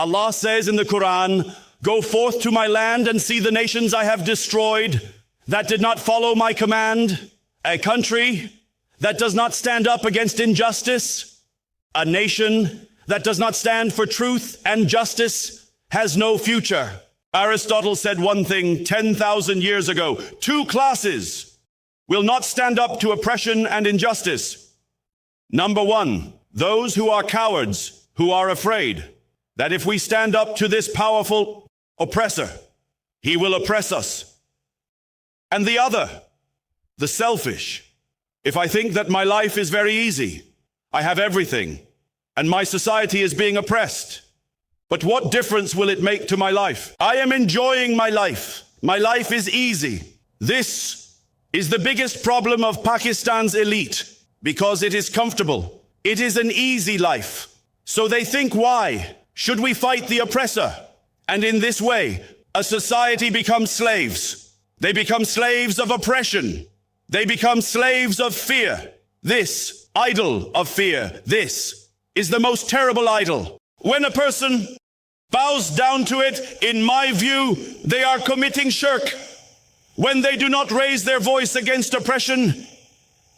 Allah says in the Quran, "Go forth to my land and see the nations I have destroyed that did not follow my command, a country that does not stand up against injustice, a nation that does not stand for truth and justice has no future." Aristotle said one thing 10,000 years ago: two classes will not stand up to oppression and injustice. Number one, those who are cowards, who are afraid that if we stand up to this powerful oppressor, he will oppress us. And the other, the selfish. If I think that my life is very easy, I have everything, and my society is being oppressed, but what difference will it make to my life? I am enjoying my life. My life is easy. This is the biggest problem of Pakistan's elite, because it is comfortable. It is an easy life. So they think, why should we fight the oppressor? And in this way, a society becomes slaves. They become slaves of oppression. They become slaves of fear. This idol of fear, this is the most terrible idol. When a person bows down to it, in my view, they are committing shirk. When they do not raise their voice against oppression,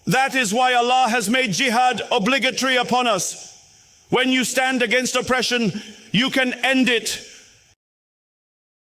that is why Allah has made jihad obligatory upon us. When you stand against oppression, you can end it